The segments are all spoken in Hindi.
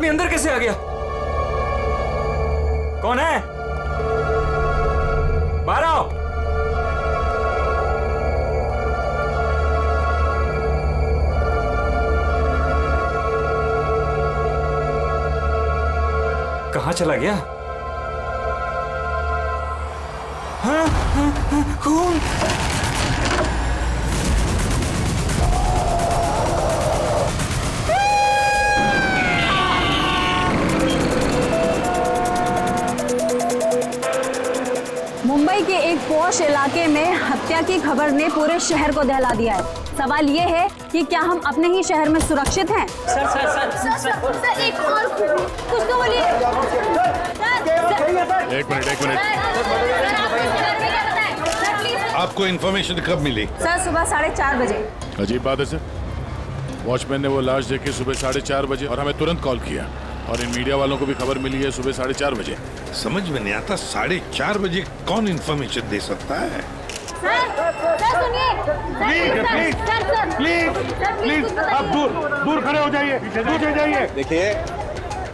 आदमी अंदर कैसे आ गया? कौन है? बाहर आओ। कहाँ चला गया? हाँ, हाँ, हाँ, खून। मुंबई के एक पॉश इलाके में हत्या की खबर ने पूरे शहर को दहला दिया है। सवाल ये है कि क्या हम अपने ही शहर में सुरक्षित हैं? सर एक और कुछ तो बोलिए। एक मिनट। आपको इन्फॉर्मेशन कब मिली? सर सुबह 4:30 बजे। अजीब बात है सर, वॉचमैन ने वो लाश देखी सुबह 4:30 बजे और हमें तुरंत कॉल किया, और इन मीडिया वालों को भी खबर मिली है सुबह 4:30 बजे। समझ में नहीं आता 4:30 बजे कौन इन्फॉर्मेशन दे सकता है? सर सुनिए। प्लीज आप दूर खड़े हो जाइए, दूर जाइए। देखिए,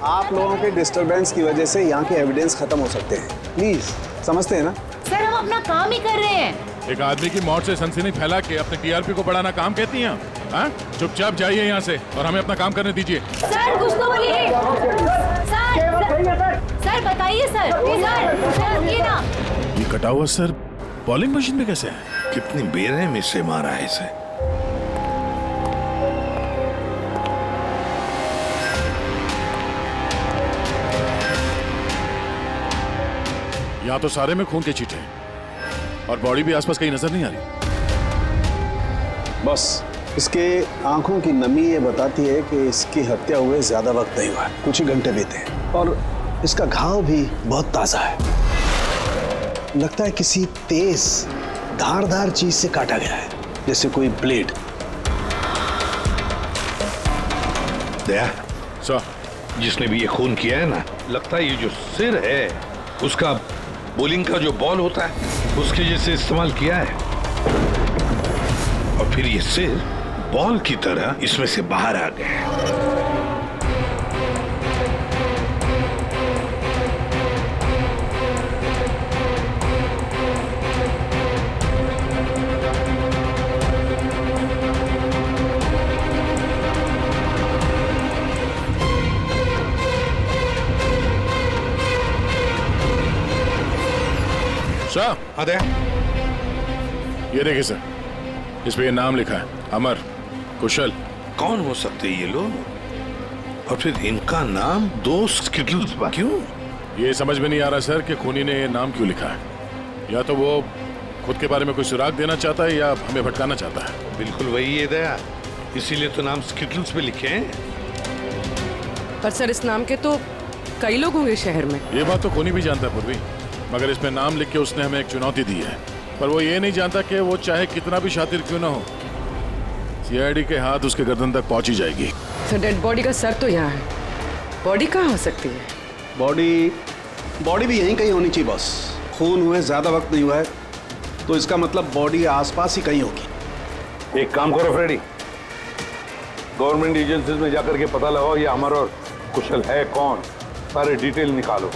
आप लोगों के डिस्टरबेंस की वजह से यहाँ के एविडेंस खत्म हो सकते हैं। प्लीज, समझते हैं ना? सर हम अपना काम ही कर रहे हैं। एक आदमी की मौत से सनसनी फैला के अपने टीआरपी को बढ़ाना काम कहती हैं? हाँ, चुपचाप जाइए यहाँ से और हमें अपना काम करने दीजिए। सर कुछ तो बोलिए। सर बताइए सर ये ना। ये कटा हुआ सर बॉलिंग मशीन में कैसे है? कितनी बेरहमी से मारा है इसे। यहाँ तो सारे में खून के छींटे हैं और बॉडी भी आसपास कहीं नजर नहीं आ रही। बस इसके आंखों की नमी ये बताती है कि इसकी हत्या हुए ज्यादा वक्त नहीं हुआ है, कुछ ही घंटे बीते हैं, और इसका घाव भी बहुत ताजा है। लगता है किसी तेज धारदार चीज से काटा गया है, जैसे कोई ब्लेड। दया सर, जिसने भी ये खून किया है ना, लगता है ये जो सिर है उसका बॉलिंग का जो बॉल होता है उसके जैसे इस्तेमाल किया है, और फिर ये सिर बॉल की तरह इसमें से बाहर आ गया है। सर, हाँ दया, ये देखिए सर, इस पे ये नाम लिखा है, अमर कुशल। कौन हो सकते ये लोग? और फिर इनका नाम दोस्त क्यों? ये समझ में नहीं आ रहा सर कि खूनी ने ये नाम क्यों लिखा है। या तो वो खुद के बारे में कोई सुराग देना चाहता है या हमें भटकाना चाहता है। बिल्कुल वही है दया, इसीलिए तो नाम स्किटल्स पे लिखे हैं। पर सर इस नाम के तो कई लोग होंगे शहर में। ये बात तो खूनी भी जानता है पूर्वी, मगर इसमें नाम लिख के उसने हमें एक चुनौती दी है। पर वो ये नहीं जानता कि वो चाहे कितना भी शातिर क्यों ना हो, सीआईडी के हाथ उसके गर्दन तक पहुंच ही जाएगी। सर डेड बॉडी का सर तो यहाँ है, बॉडी कहाँ हो सकती है? बॉडी भी यहीं कहीं होनी चाहिए बॉस। खून हुए ज्यादा वक्त नहीं हुआ है, तो इसका मतलब बॉडी आसपास ही कहीं होगी। एक काम करो फ्रेडी, गवर्नमेंट एजेंसीज में जाकर के पता लगाओ ये अमर और कुशल है कौन, सारे डिटेल निकालो,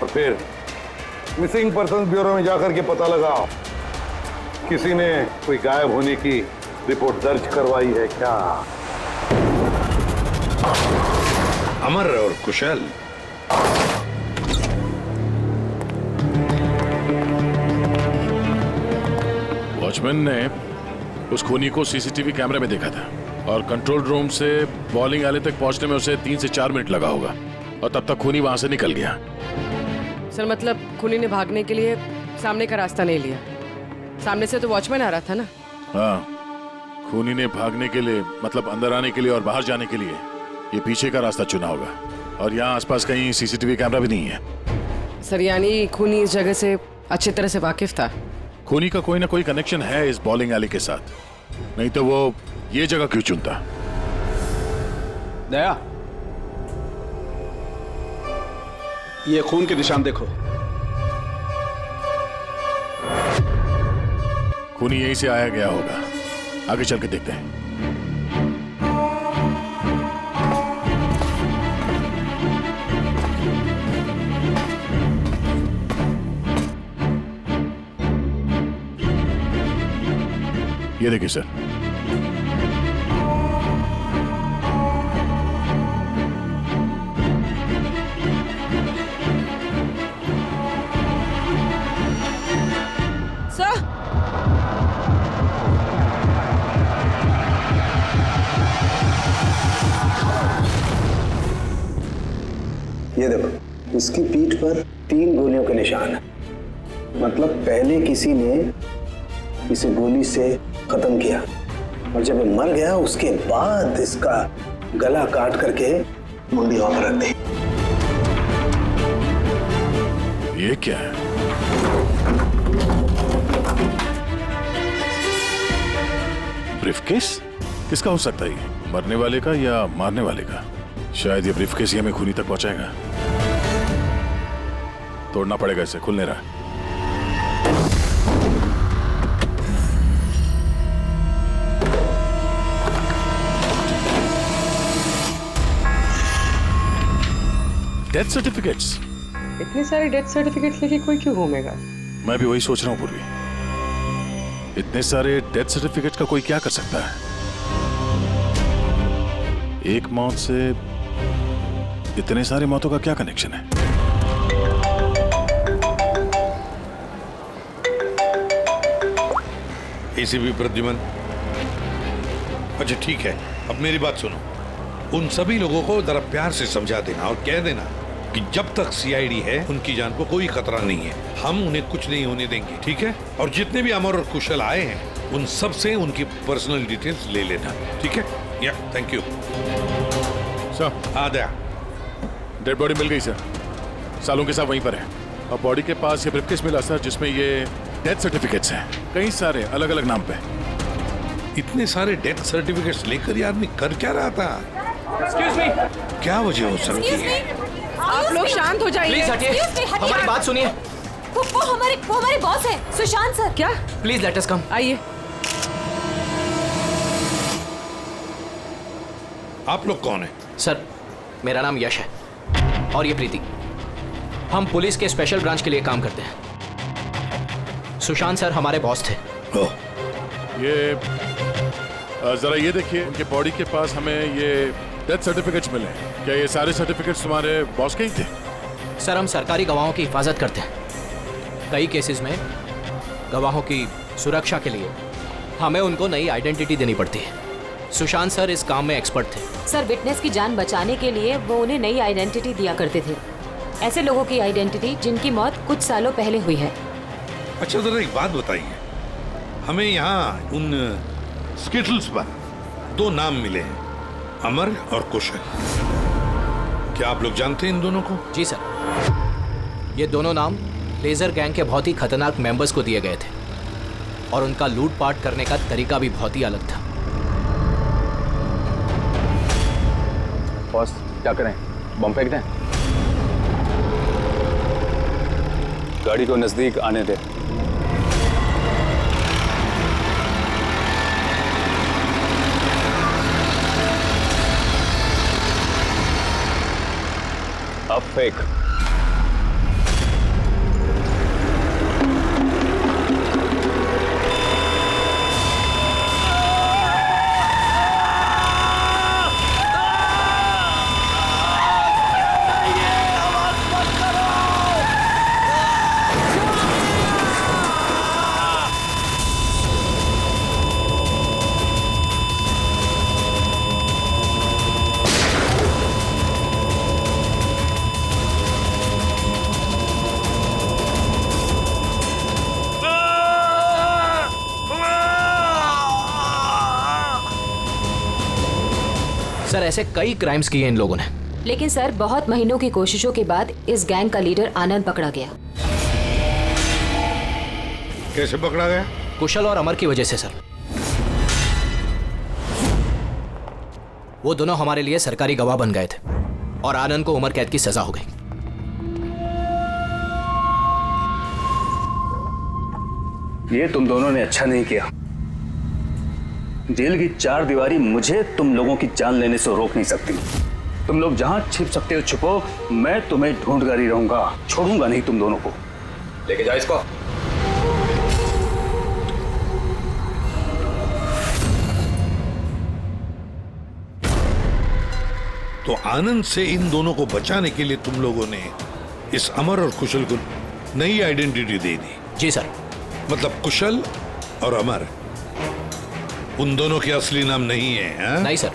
और फिर मिसिंग पर्सन ब्यूरो में जाकर के पता लगाओ किसी ने कोई गायब होने की रिपोर्ट दर्ज करवाई है क्या। अमर और कुशल, वॉचमैन ने उस खूनी को सीसीटीवी कैमरे में देखा था, और कंट्रोल रूम से बॉलिंग आले तक पहुंचने में उसे 3 से 4 मिनट लगा होगा, और तब तक खूनी वहां से निकल गया। सर मतलब खूनी ने भागने के लिए सामने का रास्ता नहीं लिया, सामने से तो वॉचमैन आ रहा था ना। हाँ, खूनी ने भागने के लिए मतलब अंदर आने के लिए और बाहर जाने के लिए ये पीछे का रास्ता चुना होगा, और यहाँ आसपास कहीं सीसीटीवी कैमरा भी नहीं है। सर यानी खूनी इस जगह से अच्छी तरह से वाकिफ था। खूनी का कोई ना कोई कनेक्शन है इस बॉलिंग एली के साथ, नहीं तो वो ये जगह क्यों चुनता। दया, ये खून के निशान देखो। खूनी यहीं से आया गया होगा, आगे चल के देखते हैं। ये देखिए सर। सर ये देखो, इसकी पीठ पर 3 गोलियों के निशान है। मतलब पहले किसी ने इसे गोली से खत्म किया और जब ये मर गया उसके बाद इसका गला काट करके मुंडी वहां पर रख दी। ये क्या है? ब्रीफकेस? किसका हो सकता है ये? मरने वाले का या मारने वाले का? शायद ये ब्रीफकेस ही हमें खूनी तक पहुंचाएगा। तोड़ना पड़ेगा इसे, खुल नहीं रहा। Death certificates? इतने सारे डेथ सर्टिफिकेट्स लेके कोई क्यों घूमेगा? मैं भी वही सोच रहा हूं पूर्वी। इतने सारे डेथ सर्टिफिकेट्स का कोई क्या कर सकता है? एक मौत से इतने सारे मौतों का क्या कनेक्शन है? एसीपी प्रद्युमन, अच्छा ठीक है, अब मेरी बात सुनो। उन सभी लोगों को जरा प्यार से समझा देना और कह देना कि जब तक सीआईडी है उनकी जान को कोई खतरा नहीं है, हम उन्हें कुछ नहीं होने देंगे, ठीक है? और जितने भी अमर और कुशल आए हैं उन सब से उनकी पर्सनल डिटेल्स ले लेना, ठीक है? या थैंक यू सर। आ गया। डेड बॉडी मिल गई सर, सालों के साथ वहीं पर है। और बॉडी के पास ये ब्रीफकेस मिला सर, जिसमें ये डेथ सर्टिफिकेट्स हैं, कई सारे अलग अलग नाम पे। इतने सारे डेथ सर्टिफिकेट्स लेकर ये आदमी कर क्या रहा था? एक्सक्यूज मी, क्या वजह हो सकती है? आप लोग शांत हो जाइए। प्लीज हटिए, हमारी बात सुनिए। वो हमारे बॉस है, सुशांत सर। क्या? प्लीज लेट अस कम। आइए। आप लोग कौन है? सर, मेरा नाम यश है और ये प्रीति। हम पुलिस के स्पेशल ब्रांच के लिए काम करते हैं। सुशांत सर हमारे बॉस थे। ओह, ये जरा ये देखिए, उनके बॉडी के पास हमें ये डेथ सर्टिफिकेट्स मिले हैं। क्या ये सारे सर्टिफिकेट्स तुम्हारे बॉस के ही थे? सर, हम सरकारी गवाहों की हिफाजत करते हैं। कई केसेस में गवाहों की सुरक्षा के लिए हमें उनको नई आइडेंटिटी देनी पड़ती है। सुशांत सर इस काम में एक्सपर्ट थे। सर, विटनेस की जान बचाने के लिए वो उन्हें नई आइडेंटिटी दिया करते थे। ऐसे लोगों की आइडेंटिटी जिनकी मौत कुछ सालों पहले हुई है। अच्छा जरा एक बात बताइए, हमें यहाँ उन स्किटल्स पर 2 नाम मिले हैं, अमर और कुशल। क्या आप लोग जानते हैं इन दोनों को? जी सर, ये दोनों नाम लेजर गैंग के बहुत ही खतरनाक मेंबर्स को दिए गए थे और उनका लूटपाट करने का तरीका भी बहुत ही अलग था। बॉस, क्या करें? बम फेंक दें? गाड़ी को नजदीक आने दे। अब फेंक। सर, ऐसे कई क्राइम्स किए इन लोगों ने। लेकिन सर, बहुत महीनों की कोशिशों के बाद इस गैंग का लीडर आनंद पकड़ा गया। कैसे पकड़ा गया? कुशल और अमर की वजह से सर। वो दोनों हमारे लिए सरकारी गवाह बन गए थे और आनंद को उम्र कैद की सजा हो गई। ये तुम दोनों ने अच्छा नहीं किया। जेल की 4 दीवारी मुझे तुम लोगों की जान लेने से रोक नहीं सकती। तुम लोग जहां छिप सकते हो छुपो, मैं तुम्हें ढूंढ कर ही रहूंगा, छोड़ूंगा नहीं तुम दोनों को। लेके जाओ इसको। तो आनंद से इन दोनों को बचाने के लिए तुम लोगों ने इस अमर और कुशल को नई आइडेंटिटी दे दी। जी सर। मतलब कुशल और अमर उन दोनों के असली नाम नहीं है, हा? नहीं सर,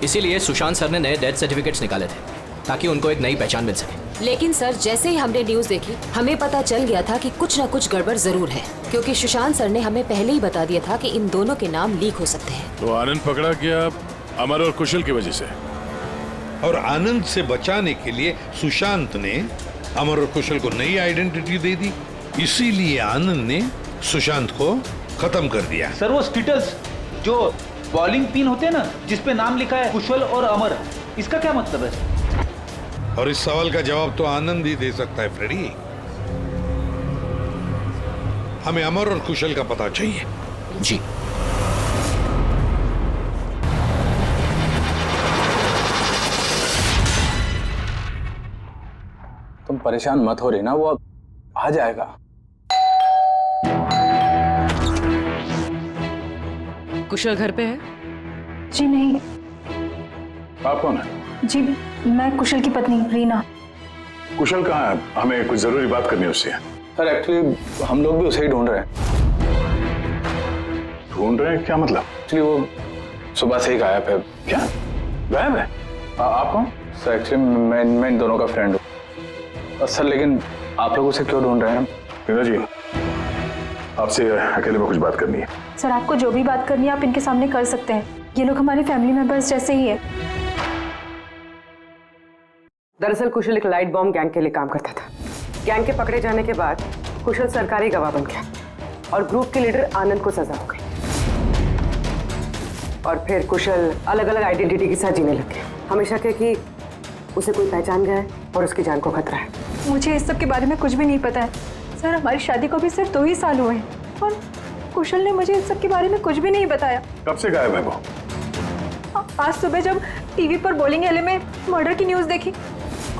इसीलिए सुशांत सर ने नए डेथ सर्टिफिकेट्स निकाले थे ताकि उनको एक नई पहचान मिल सके। लेकिन सर, जैसे ही हमने न्यूज देखी हमें पता चल गया था कि कुछ न कुछ गड़बड़ जरूर है, क्योंकि सुशांत सर ने हमें पहले ही बता दिया था कि इन दोनों के नाम लीक हो सकते हैं। तो आनंद पकड़ा गया अमर और कुशल की वजह से, और आनंद से बचाने के लिए सुशांत ने अमर और कुशल को नई आइडेंटिटी दे दी। इसीलिए आनंद ने सुशांत को खत्म कर दिया। सर वो स्टेटस जो बॉलिंग पिन होते हैं ना, जिसपे नाम लिखा है कुशल और अमर, इसका क्या मतलब है? और इस सवाल का जवाब तो आनंद ही दे सकता है फ्रेडी। हमें अमर और कुशल का पता चाहिए। जी। तुम परेशान मत हो रही ना, वो अब आ जाएगा। कुशल घर पे है? जी नहीं। आप कौन है? जी मैं कुशल की पत्नी रीना। कुशल कहाँ है? हमें कुछ जरूरी बात करनी है उससे। सर एक्चुअली हम लोग भी उसे ही ढूंढ रहे हैं। ढूंढ रहे हैं? क्या मतलब? एक्चुअली वो सुबह से ही गायब है। क्या गायब है? आप कौन? सर एक्चुअली मैं इन दोनों का फ्रेंड हूँ। सर लेकिन आप लोग उसे क्यों ढूंढ रहे हैं? रीना जी, आपसे अकेले में कुछ बात करनी है। सर आपको जो भी बात करनी है आप इनके सामने कर सकते हैं, ये लोग हमारे फैमिली मेंबर्स जैसे ही है। दरअसल कुशल एक लाइट बॉम्ब गैंग के लिए काम करता था। गैंग के पकड़े जाने के बाद कुशल सरकारी गवाह बन गया और ग्रुप के लीडर आनंद को सजा हो गई। और फिर कुशल अलग अलग आइडेंटिटी के साथ जीने लग गया। हमेशा कहे कि उसे कोई पहचान गया है और उसकी जान को खतरा है। मुझे इस सब के बारे में कुछ भी नहीं पता है सर। हमारी शादी को भी सिर्फ 2 ही साल हुए हैं और कुशल ने मुझे इस सब के बारे में कुछ भी नहीं बताया। कब से गायब है वो? आज सुबह जब टीवी पर बॉलिंग एले में मर्डर की न्यूज़ देखी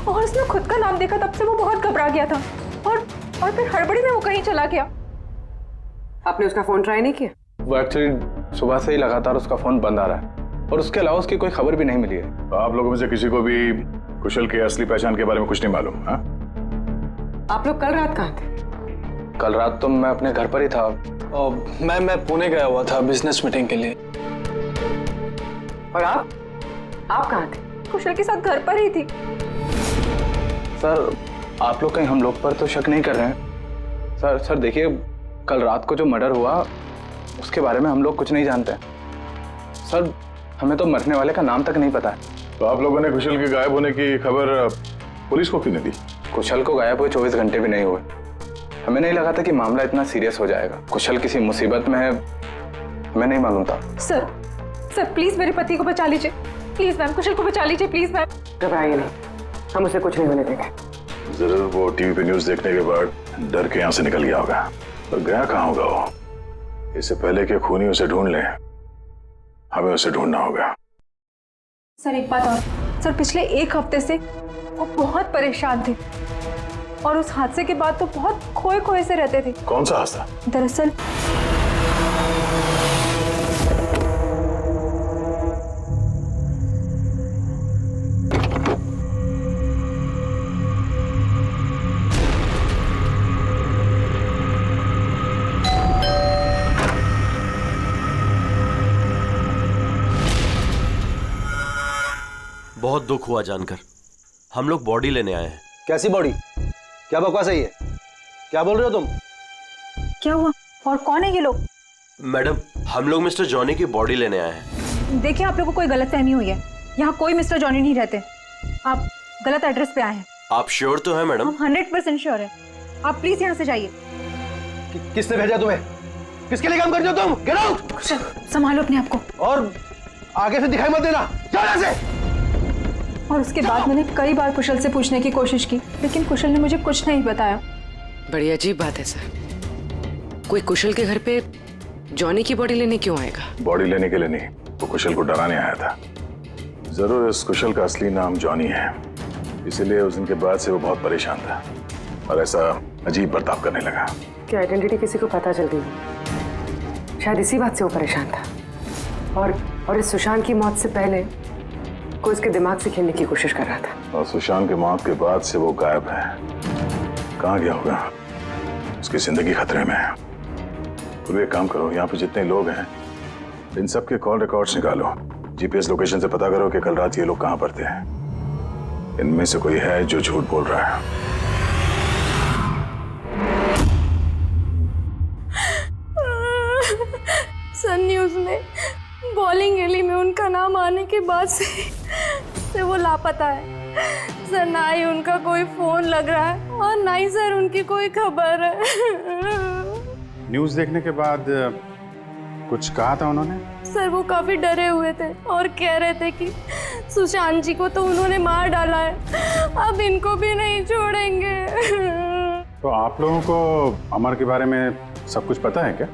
और उसने खुद का नाम देखा, तब से वो बहुत घबरा गया था और फिर हड़बड़ी में वो कहीं चला गया। आपने उसका फोन ट्राई नहीं किया? वो एक्चुअली सुबह से ही लगातार उसका फोन बंद आ रहा है और उसके अलावा उसकी कोई खबर भी नहीं मिली है। तो आप लोगों में से किसी को भी कुशल के असली पहचान के बारे में कुछ नहीं मालूम? हाँ? आप लोग कल रात कहाँ थे? कल रात तो मैं अपने घर पर ही था और मैं पुणे गया हुआ था बिजनेस मीटिंग के लिए। और आप कहाँ थे? कुशल के साथ घर पर ही थी। सर आप लोग कहीं हम लोग पर तो शक नहीं कर रहे हैं? सर देखिए, कल रात को जो मर्डर हुआ उसके बारे में हम लोग कुछ नहीं जानते। सर हमें तो मरने वाले का नाम तक नहीं पता है। तो आप लोगों ने कुशल के गायब होने की खबर पुलिस को क्यों नहीं दी? कुशल को गायब हुए 24 घंटे भी नहीं हुए। हमें नहीं लगा था कि मामला इतना सीरियस हो जाएगा। कुशल किसी मुसीबत में है, हमें नहीं मालूम था। सर प्लीज मेरे पति को बचा लीजिए, प्लीज मैम। कुशल को बचा लीजिए प्लीज मैम। घबराइए नहीं, हम उसे कुछ नहीं होने देंगे। जरूर वो टीवी पे न्यूज देखने के बाद डर के यहाँ से निकल गया होगा। पर गया कहाँ होगा वो? इससे पहले कि खूनी उसे ढूंढ ले, हमें उसे ढूंढना होगा। सर एक बात और, सर पिछले 1 हफ्ते से वो बहुत परेशान थे और उस हादसे के बाद तो बहुत खोए से रहते थे। कौन सा हादसा? दरअसल बहुत दुख हुआ जानकर। हम लोग बॉडी लेने आए हैं। कैसी बॉडी? क्या बकवास है ये? क्या बोल रहे हो तुम? क्या हुआ और कौन है ये लोग? मैडम, हम लोग मिस्टर जॉनी की बॉडी लेने आए हैं। देखिए आप लोगों को कोई गलतफहमी हुई है। यहाँ कोई मिस्टर जॉनी नहीं रहते, आप गलत एड्रेस पे आए हैं। आप श्योर तो हैं मैडम? हम 100% श्योर है। आप प्लीज यहाँ से जाइए। किसने भेजा तुम्हें? किसके लिए काम करते हो तुम? Get out! संभालो अपने आप को और आगे से दिखाई मत देना। जाओ यहाँ से। और उसके बाद मैंने कई बार कुशल से पूछने की कोशिश की, लेकिन कुशल ने मुझे कुछ नहीं बताया। बड़ी अजीब बात है सर, कोई कुशल के घर पे जॉनी की बॉडी लेने क्यों आएगा? बॉडी लेने के लिए नहीं, वो कुशल को डराने आया था। जरूर इस कुशल का असली नाम जॉनी है, इसीलिए उस दिन के बाद से वो बहुत परेशान था और ऐसा अजीब बर्ताव करने लगा। क्या आइडेंटिटी किसी को पता चल गई? शायद इसी बात से वो परेशान था। और इस सुशांत की मौत से पहले को इसके दिमाग से खेलने की कोशिश कर रहा था। और सुशांत के मौत के बाद से वो गायब है। कहाँ गया होगा? उसकी जिंदगी खतरे में है। तो एक काम करो, यहाँ पे जितने लोग हैं इन सब के कॉल रिकॉर्ड्स निकालो, जीपीएस लोकेशन से पता करो कि कल रात ये लोग कहाँ पर थे। इनमें से कोई है जो झूठ बोल रहा है। सर न्यूज़ में बॉलिंग एली में उनका नाम आने के बाद से वो लापता है सर। ना ही उनका कोई फोन लग रहा है और ना ही सर उनकी कोई खबर है। न्यूज़ देखने के बाद कुछ कहा था उन्होंने? सर वो काफी डरे हुए थे और कह रहे थे कि सुशांत जी को तो उन्होंने मार डाला है, अब इनको भी नहीं छोड़ेंगे। तो आप लोगों को अमर के बारे में सब कुछ पता है क्या?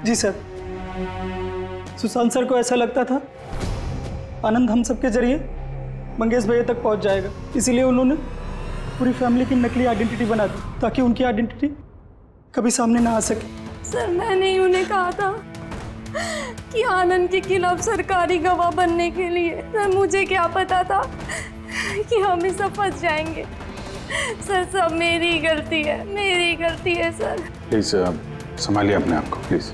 जी सर, सुशांत सर को ऐसा लगता था आनंद हम सबके जरिए मंगेश भैया तक पहुंच जाएगा, इसीलिए उन्होंने पूरी फैमिली की नकली आइडेंटिटी बना दी ताकि उनकी आइडेंटिटी कभी सामने ना आ सके। सर मैंने ही उन्हें कहा था कि आनंद के खिलाफ सरकारी गवाह बनने के लिए। सर मुझे क्या पता था कि हम ही सब फंस जाएंगे। सर सब मेरी गलती है, मेरी गलती है सर। प्लीज संभालिए अपने आप को प्लीज।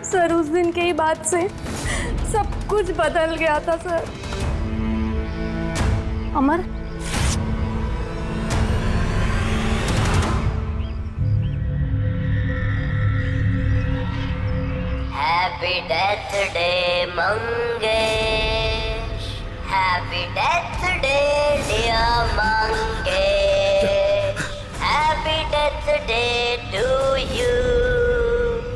सर उस दिन के ही बाद से सब कुछ बदल गया था sir. Amar happy death day Mangesh, happy death day dear Mangesh, happy death day to you.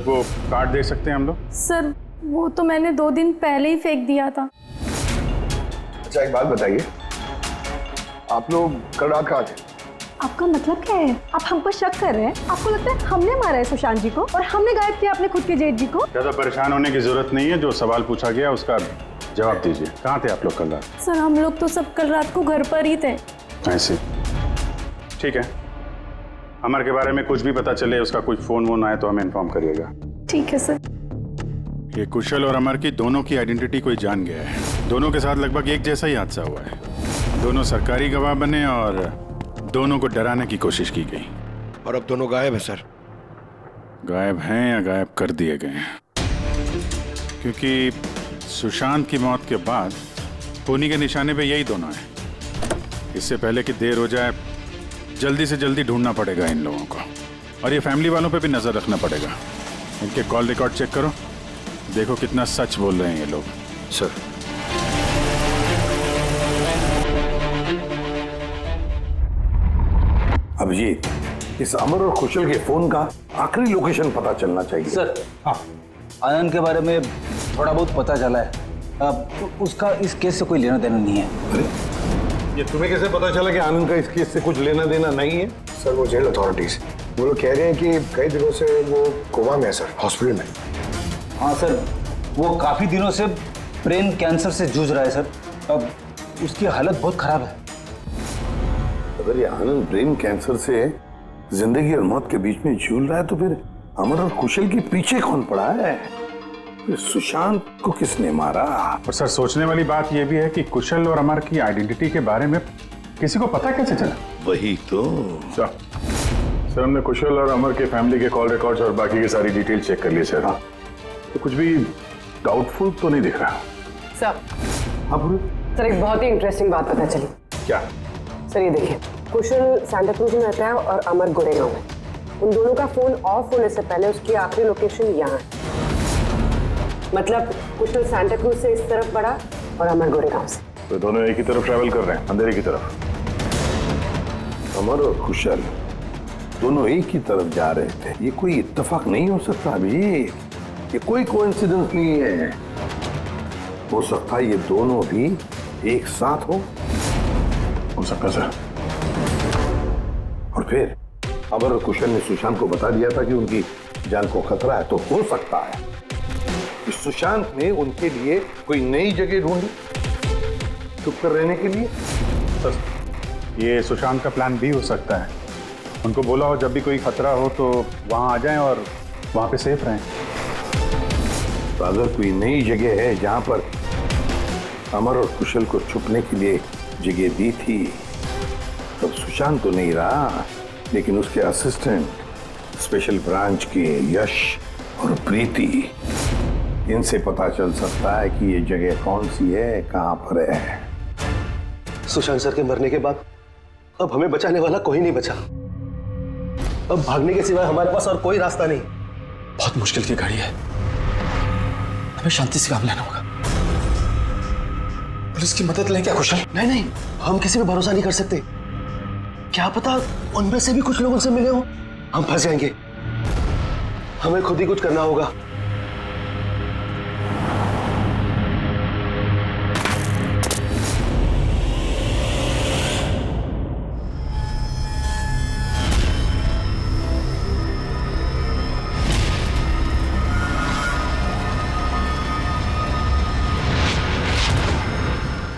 वो कार्ड दे सकते हैं हम लोग? सर वो तो मैंने 2 दिन पहले ही फेंक दिया था। अच्छा एक बात बताइए, आप लोग कल रात कहाँ थे? आपका मतलब क्या है? आप हम पर शक कर रहे हैं? आपको लगता है हमने मारा है सुशांत जी को और हमने गायब किया अपने खुद के जेठ जी को? ज्यादा परेशान होने की जरूरत नहीं है, जो सवाल पूछा गया उसका जवाब दीजिए। कहाँ थे आप लोग कल रात? सर हम लोग तो सब कल रात को घर पर ही थे। ऐसे ठीक है, अमर के बारे में कुछ भी पता चले, उसका कुछ फोन वोन आए तो हमें इन्फॉर्म करिएगा। ठीक है सर। ये कुशल और अमर की दोनों की आइडेंटिटी कोई जान गया है। दोनों के साथ लगभग एक जैसा ही हादसा हुआ है। दोनों सरकारी गवाह बने और दोनों को डराने की कोशिश की गई। और अब दोनों गायब है सर। गायब हैं या गायब कर दिए गए हैं? क्योंकि सुशांत की मौत के बाद खूनी के निशाने पे यही दोनों हैं। इससे पहले कि देर हो जाए जल्दी से जल्दी ढूंढना पड़ेगा इन लोगों को, और ये फैमिली वालों पे भी नजर रखना पड़ेगा। इनके कॉल रिकॉर्ड चेक करो, देखो कितना सच बोल रहे हैं ये लोग। सर अभिजीत, इस अमर और कुशल के फोन का आखिरी लोकेशन पता चलना चाहिए। सर हाँ, आनंद के बारे में थोड़ा बहुत पता चला है। उसका इस केस से कोई लेना देना नहीं है। अरे ये तुम्हें कैसे पता चला कि आनंद का इस केस से कुछ लेना देना नहीं है? सर वो जेल अथॉरिटीज वो लोग कह रहे हैं कि कई दिनों से वो कोमा में है सर, हॉस्पिटल में। हाँ सर, वो काफी दिनों से ब्रेन कैंसर से जूझ रहा है सर। अब उसकी हालत बहुत खराब है। अगर ये आनंद ब्रेन कैंसर से जिंदगी और मौत के बीच में झूल रहा है तो फिर अमर और कुशल के पीछे कौन पड़ा है? फिर सुशांत को किसने मारा? और सर सोचने वाली बात यह भी है कि कुशल और अमर की आइडेंटिटी के बारे में किसी को पता कैसे चला? वही तो। सर हमने कुशल और अमर के फैमिली के कॉल रिकॉर्ड्स और बाकी की सारी डिटेल चेक कर ली सर। तो कुछ भी डाउटफुल तो नहीं दिख रहा। सर सर एक बहुत ही इंटरेस्टिंग बात पता चली। क्या? सर ये देखिए, कुशल सांता क्रूज में रहता है और अमर गोरेगांव में। उन दोनों का फोन ऑफ होने से पहले उसकी आखिरी लोकेशन यहाँ है। मतलब कुशल सांता क्रूज से इस तरफ बढ़ा और अमर गोरेगांव से। तो दोनों एक ही तरफ ट्रैवल कर रहे हैं, अंधेरे की तरफ। अमर और कुशल दोनों एक ही तरफ जा रहे थे। ये कोई इत्तेफाक नहीं हो सकता अभी, ये कोई कोइंसिडेंस नहीं है। हो सकता है ये दोनों भी एक साथ हो सकता सर। और फिर अमर और कुशल ने सुशांत को बता दिया था कि उनकी जान को खतरा है, तो हो सकता है कि सुशांत ने उनके लिए कोई नई जगह ढूंढी चुप कर रहने के लिए। सर ये सुशांत का प्लान भी हो सकता है। उनको बोला हो जब भी कोई खतरा हो तो वहां आ जाएं और वहां पे सेफ रहें। तो अगर कोई नई जगह है जहां पर अमर और कुशल को छुपने के लिए जगह दी थी, तब सुशांत तो नहीं रहा, लेकिन उसके असिस्टेंट स्पेशल ब्रांच के यश और प्रीति, इनसे पता चल सकता है कि ये जगह कौन सी है, कहां पर है। सुशांत सर के मरने के बाद अब हमें बचाने वाला कोई नहीं बचा। अब भागने के सिवाय हमारे पास और कोई रास्ता नहीं। बहुत मुश्किल की घड़ी है, हमें शांति से काम लेना होगा। पुलिस की मदद लें क्या कुशल? नहीं नहीं, हम किसी पे भरोसा नहीं कर सकते। क्या पता उनमें से भी कुछ लोग उनसे मिले हो, हम फंस जाएंगे। हमें खुद ही कुछ करना होगा।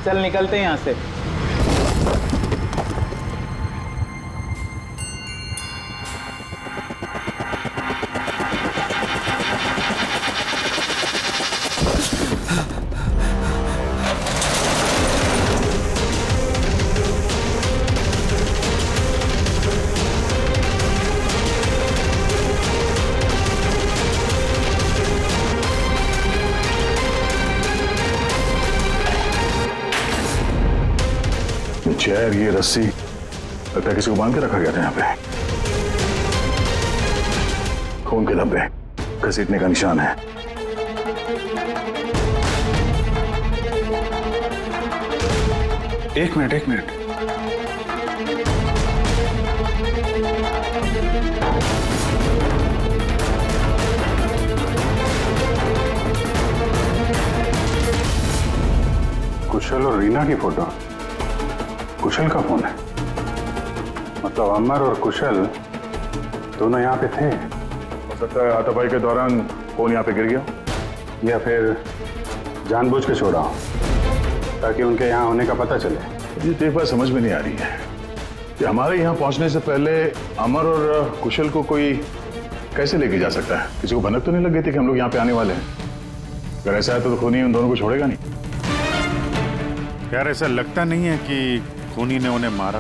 चल निकलते हैं यहाँ से। चेयर, ये रस्सी, लगता है किसी को बांध के रखा गया था यहाँ पे। खून के धब्बे, घसीटने का निशान है। एक मिनट। कुशल और रीना की फोटो। कुशल का फोन है, मतलब अमर और कुशल दोनों यहाँ पे थे। हो सकता है हाथापाई के दौरान फोन यहाँ पे गिर गया, या फिर जानबूझ के छोड़ा हो ताकि उनके यहाँ होने का पता चले। ये एक बात समझ में नहीं आ रही है कि हमारे यहाँ पहुँचने से पहले अमर और कुशल को कोई कैसे लेके जा सकता है? किसी को भनक तो नहीं लग गई थी कि हम लोग यहाँ पे आने वाले हैं? अगर ऐसा है तो खूनी उन दोनों को छोड़ेगा नहीं। यार ऐसा लगता नहीं है कि खूनी ने उन्हें मारा,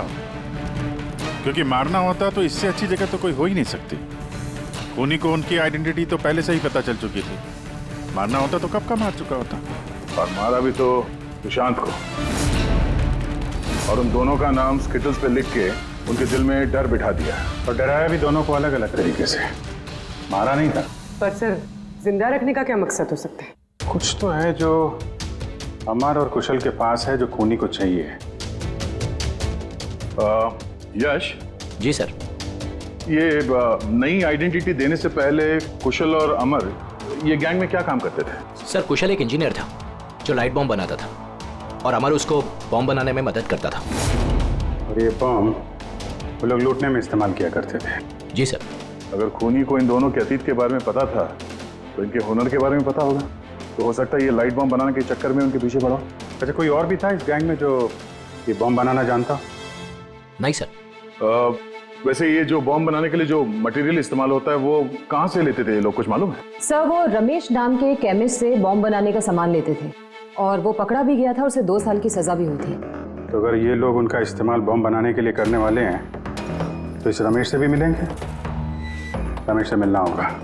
क्योंकि मारना होता तो इससे अच्छी जगह तो कोई हो ही नहीं सकती। खूनी को उनकी आइडेंटिटी तो पहले से ही पता चल चुकी थी। मारना होता तो कब का मार चुका होता। और मारा भी तो सुशांत को, और उन दोनों का नाम स्किटल्स पे लिख के उनके दिल में डर बिठा दिया, और डराया भी दोनों को अलग अलग तरीके से। मारा नहीं था। पर सर, जिंदा रखने का क्या मकसद हो सकता है? कुछ तो है जो अमर और कुशल के पास है जो खूनी को चाहिए। यश जी सर, ये नई आइडेंटिटी देने से पहले कुशल और अमर ये गैंग में क्या काम करते थे? सर कुशल एक इंजीनियर था जो लाइट बॉम्ब बनाता था, और अमर उसको बॉम्ब बनाने में मदद करता था। और ये बॉम्ब वो लोग लूटने में इस्तेमाल किया करते थे। जी सर। अगर खूनी को इन दोनों के अतीत के बारे में पता था तो इनके हुनर के बारे में पता होगा, तो हो सकता है ये लाइट बॉम्ब बनाने के चक्कर में उनके पीछे पड़ा। अच्छा, कोई और भी था इस गैंग में जो ये बॉम्ब बनाना जानता? नहीं सर। वैसे ये जो बॉम्ब बनाने के लिए जो मटेरियल इस्तेमाल होता है वो कहाँ से लेते थे लोग, कुछ मालूम है? सर वो रमेश नाम के केमिस्ट से बॉम्ब बनाने का सामान लेते थे, और वो पकड़ा भी गया था, उसे 2 साल की सजा भी हुई थी। तो अगर ये लोग उनका इस्तेमाल बॉम्ब बनाने के लिए करने वाले हैं तो इस रमेश से भी मिलेंगे। रमेश से मिलना होगा।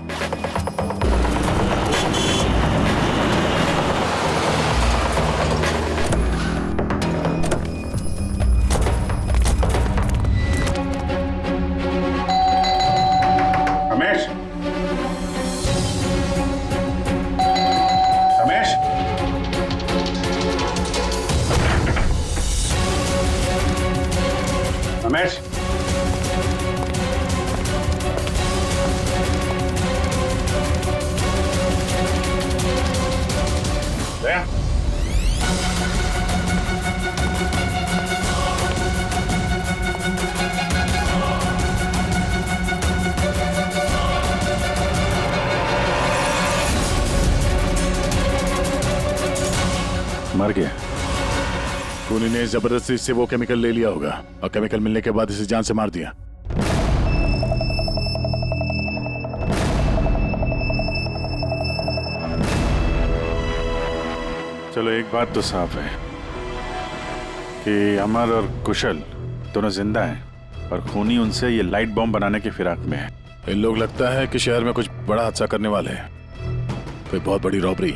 रमेश, दया, मर गया। खूनी ने जबरदस्ती से वो केमिकल ले लिया होगा, और केमिकल मिलने के बाद इसे जान से मार दिया। चलो एक बात तो साफ है कि अमर और कुशल दोनों जिंदा हैं और खूनी उनसे ये लाइट बॉम्ब बनाने की फिराक में है। इन लोग लगता है कि शहर में कुछ बड़ा हादसा करने वाले हैं, कोई बहुत बड़ी रॉबरी।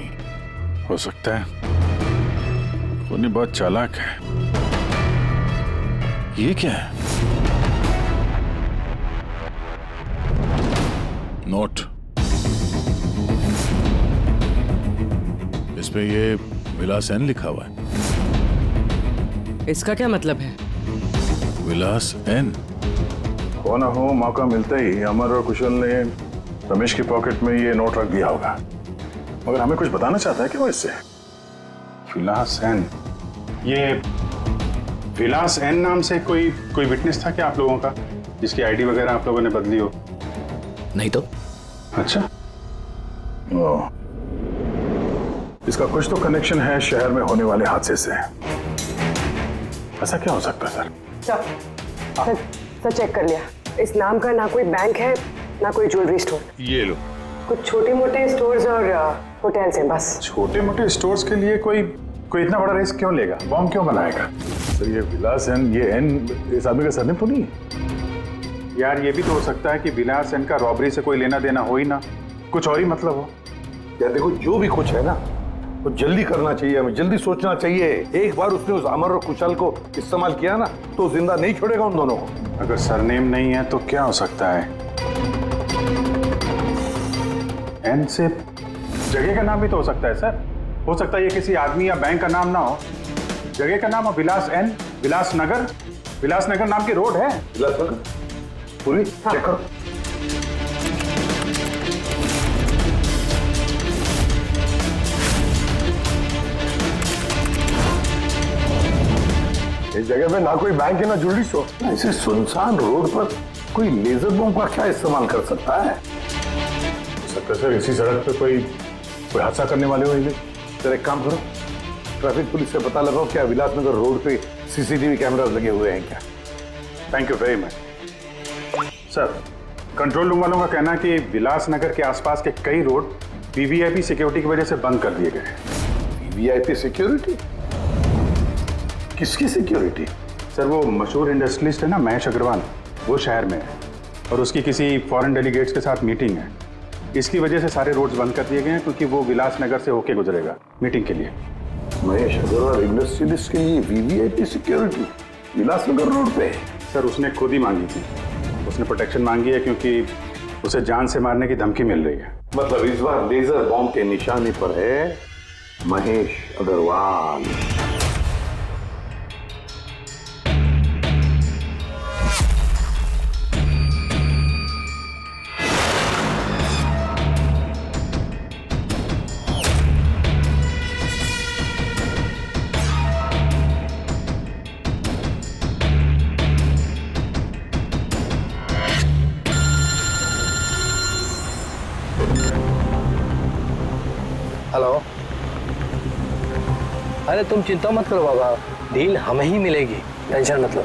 हो सकता है। खूनी बहुत चालाक है। ये क्या है? नोट, इस पे ये विलास एन लिखा हुआ है। इसका क्या मतलब है? विलास एन। हो ना हो, मौका मिलते ही अमर और कुशल ने रमेश की पॉकेट में ये नोट रख दिया होगा, मगर हमें कुछ बताना चाहता है कि वो इससे। विलास एन, ये विलास एन नाम से कोई विटनेस था क्या आप लोगों का, जिसकी आईडी वगैरह आप लोगों ने बदली हो? नहीं तो। अच्छा। ओ, इसका कुछ तो कनेक्शन है शहर में होने वाले हादसे से। ऐसा क्या हो सकता है सर? सर चेक कर लिया, इस नाम का ना कोई बैंक है ना कोई ज्वेलरी स्टोर। ये लो। कुछ छोटे मोटे स्टोर्स और होटल्स हैं बस। छोटे मोटे स्टोर्स के लिए कोई इतना बड़ा रिस्क क्यों लेगा? बॉम्ब क्यों बनाएगा? सर ये विलास एन, ये एन इस आदमी का सरनेम तो नहीं है? यार ये भी तो हो सकता है कि विलास एन का रॉबरी से कोई लेना देना हो ही ना, कुछ और ही मतलब हो। यार देखो, जो भी कुछ है ना वो जल्दी करना चाहिए, हमें जल्दी सोचना चाहिए। एक बार उसने उस अमर और कुशल को इस्तेमाल किया ना तो जिंदा नहीं छोड़ेगा उन दोनों को। अगर सरनेम नहीं है तो क्या हो सकता है? एन से जगह का नाम भी तो हो सकता है सर। हो सकता है ये किसी आदमी या बैंक का नाम ना हो, जगह का नाम हो विलास एन, विलासनगर। विलासनगर नाम की रोड है। विलासनगर पूरी चेक करो। इस जगह पे ना कोई बैंक है ना ज्वेलरी स्टोर। ऐसे सुनसान रोड पर कोई लेजर बम का क्या इस्तेमाल कर सकता है? हो सकता है सर इसी सड़क पे कोई हादसा करने वाले हो ये। सर एक काम करो, ट्रैफिक पुलिस से पता लगाओ क्या विलासनगर रोड पे सीसीटीवी कैमरास लगे हुए हैं क्या। Thank you very much sir. Control room वालों का कहना है कि विलासनगर के आसपास के कई रोड वीवीआईपी सिक्योरिटी की वजह से बंद कर दिए गए हैं। VVIP security? किसकी सिक्योरिटी? सर वो मशहूर इंडस्ट्रियलिस्ट है ना महेश अग्रवाल, वो शहर में है और उसकी किसी फॉरेन डेलीगेट्स के साथ मीटिंग है। इसकी वजह से सारे रोड्स बंद कर दिए गए हैं क्योंकि वो विलासनगर से होके गुजरेगा मीटिंग के लिए। महेश अग्रवाल इंडस्ट्रियलिस्ट के लिए वीवीआईपी सिक्योरिटी विलासनगर रोड पे? सर उसने खुद ही मांगी थी, उसने प्रोटेक्शन मांगी है क्योंकि उसे जान से मारने की धमकी मिल रही है। मतलब इस बार लेजर बॉम्ब के निशाने पर है महेश अग्रवाल। हेलो। अरे तुम चिंता मत करो बाबा, डील हमें ही मिलेगी, टेंशन मत लो।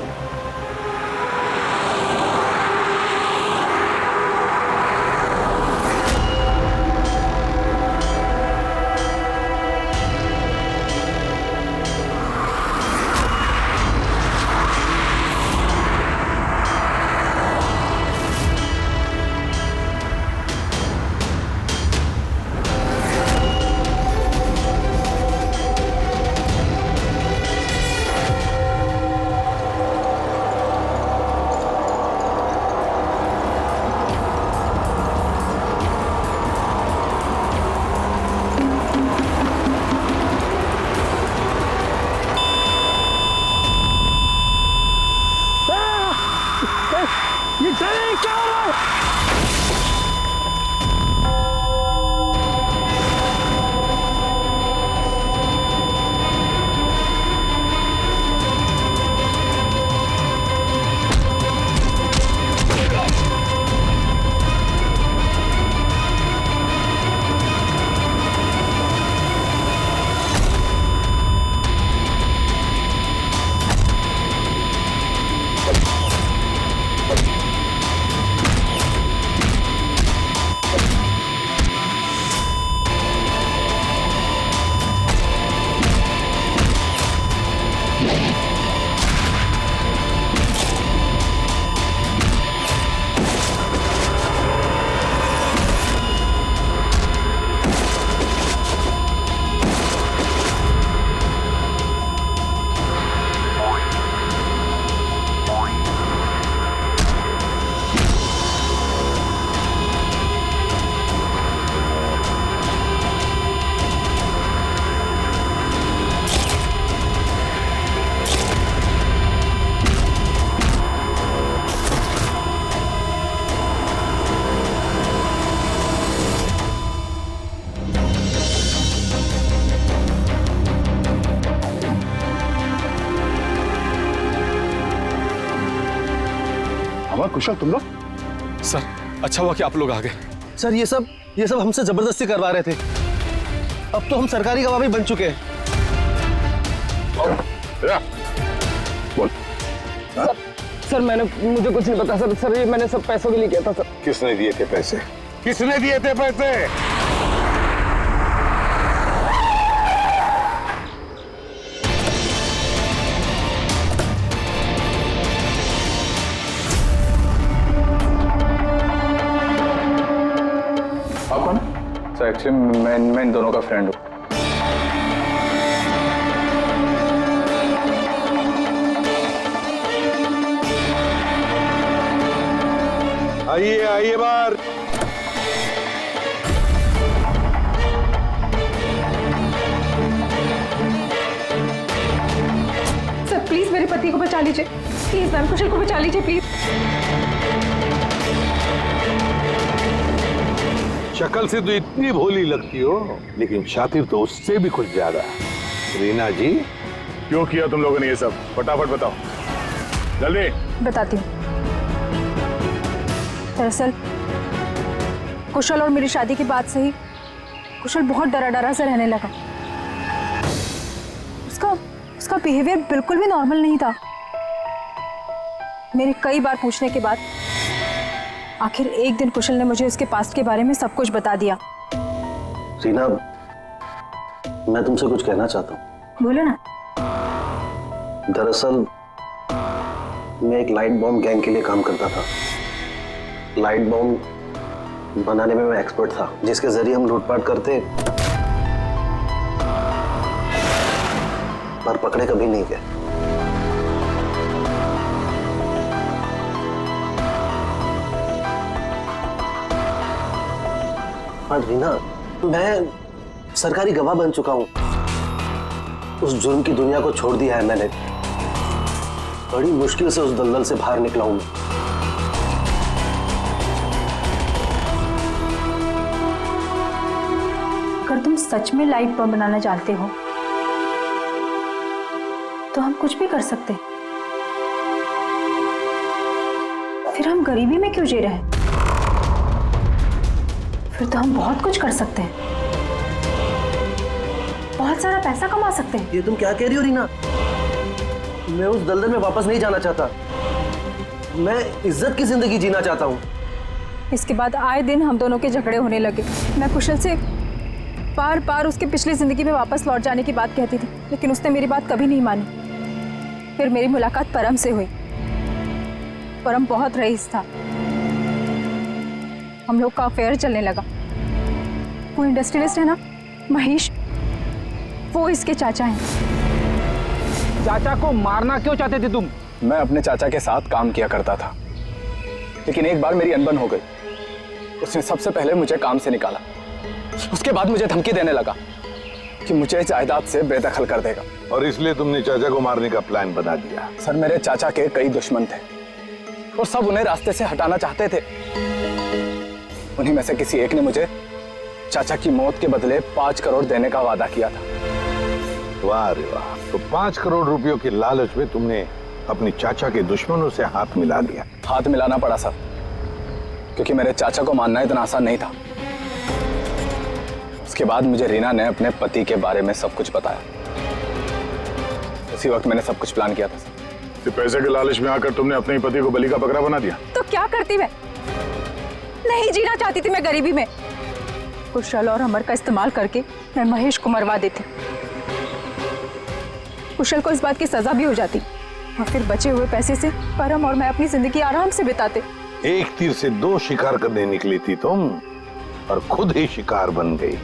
और कुशल तुम लोग? सर अच्छा हुआ कि आप लोग आ गए। सर ये सब हमसे जबरदस्ती करवा रहे थे। अब तो हम सरकारी गवाह भी बन चुके हैं। बोल। सर मुझे कुछ नहीं पता सर ये मैंने सब पैसों के लिए किया था सर। किसने दिए थे पैसे? किसने दिए थे पैसे? आप कौन? सर एक्चुअली मैं इन दोनों का फ्रेंड हूँ। आइए बाहर। सर प्लीज मेरे पति को बचा लीजिए, प्लीज मैम, कुशल को बचा लीजिए प्लीज। शक्ल से तो इतनी भोली लगती हो, लेकिन शातिर तो उससे भी कुछ ज्यादा। रीना जी, क्यों किया तुम लोगों ने ये सब? फटाफट बताओ, जल्दी। बताती हूँ। दरअसल कुशल और मेरी शादी की बात से ही कुशल बहुत डरा से रहने लगा। उसका बिहेवियर बिल्कुल भी नॉर्मल नहीं था। मेरे कई बार पूछने के बाद आखिर एक दिन कुशल ने मुझे उसके पास्ट के बारे में सब कुछ बता दिया। रीना, मैं तुमसे कुछ कहना चाहता हूँ। बोलो ना। दरअसल मैं एक लाइट बॉम्ब गैंग के लिए काम करता था। लाइट बॉम्ब बनाने में मैं एक्सपर्ट था, जिसके जरिए हम लूटपाट करते, पर पकड़े कभी नहीं गए। हाँ रीना, मैं सरकारी गवाह बन चुका हूं। उस जुर्म की दुनिया को छोड़ दिया है मैंने। बड़ी मुश्किल से उस दलदल से बाहर निकला हूं मैं। अगर तुम सच में लाइट बम बनाना जानते हो तो हम कुछ भी कर सकते हैं। फिर हम गरीबी में क्यों जी रहे हैं? फिर तो हम बहुत कुछ कर सकते हैं, बहुत सारा पैसा कमा सकते हैं। ये तुम क्या कह रही हो रीना? मैं उस दलदल में वापस नहीं जाना चाहता। मैं इज्जत की जिंदगी जीना चाहता हूँ। इसके बाद आए दिन हम दोनों के झगड़े होने लगे। मैं कुशल से बार बार उसके पिछली जिंदगी में वापस लौट जाने की बात कहती थी, लेकिन उसने मेरी बात कभी नहीं मानी। फिर मेरी मुलाकात परम से हुई। परम बहुत रईस था। हम लोग का अफेयर चलने लगा। वो इंडस्ट्रियलिस्ट है ना, महेश, वो इसके चाचा हैं। चाचा को मारना क्यों चाहते थे तुम? मैं अपने चाचा के साथ काम किया करता था, लेकिन एक बार मेरी अनबन हो गई। उसने सबसे पहले मुझे काम से निकाला। उसके बाद मुझे धमकी देने लगा कि मुझे जायदाद से बेदखल कर देगा। और इसलिए तुमने चाचा को मारने का प्लान बना दिया? सर मेरे चाचा के कई दुश्मन थे और सब उन्हें रास्ते से हटाना चाहते थे। उन्हीं में से किसी एक ने मुझे चाचा की मौत के बदले 5 करोड़ देने का वादा किया था। वाह रे वाह! तो 5 करोड़ रुपयों के लालच में तुमने अपने चाचा के दुश्मनों से हाथ मिला लिया। हाथ मिलाना पड़ा सर, क्योंकि मेरे चाचा को मानना इतना आसान नहीं था। उसके बाद मुझे रीना ने अपने पति के बारे में सब कुछ बताया। उसी वक्त मैंने सब कुछ प्लान किया था सर। तो पैसे के लालच में आकर तुमने अपने पति को बलि का बकरा बना दिया। तो क्या करती मैं? नहीं जीना चाहती थी मैं गरीबी में। कुशल और अमर का इस्तेमाल करके मैं महेश को मरवा देती। कुशल को इस बात की सजा भी हो जाती और फिर बचे हुए पैसे से परम और मैं अपनी जिंदगी आराम से बिताते। एक तीर से 2 शिकार करने निकली थी तुम, और खुद ही शिकार बन गई।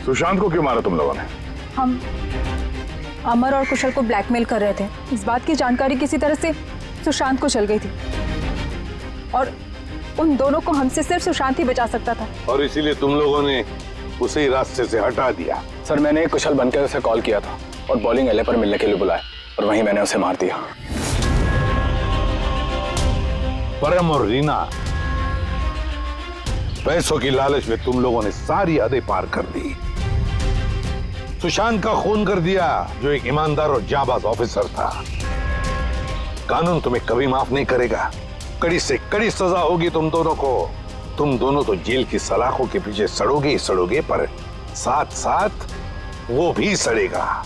सुशांत को क्यों मारा तुम लोगों ने? हम अमर और कुशल को ब्लैकमेल कर रहे थे। इस बात की जानकारी किसी तरह से सुशांत को चल गई थी और उन दोनों को हमसे सिर्फ सुशांत ही बचा सकता था। और इसीलिए तुम लोगों ने उसे रास्ते से हटा दिया। सर मैंने कुशल बनकर उसे कॉल किया था और बॉलिंग एले पर मिलने के लिए बुलाया और वहीं मैंने उसे मार दिया। परम और रीना, पैसों की लालच में तुम लोगों ने सारी हदें पार कर दी। सुशांत का खून कर दिया, जो एक ईमानदार और जाबाज ऑफिसर था। कानून तुम्हें कभी माफ नहीं करेगा, कड़ी से कड़ी सजा होगी तुम दोनों को। तुम दोनों तो जेल की सलाखों के पीछे सड़ोगे ही सड़ोगे, पर साथ साथ वो भी सड़ेगा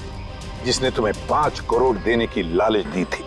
जिसने तुम्हें 5 करोड़ देने की लालच दी थी।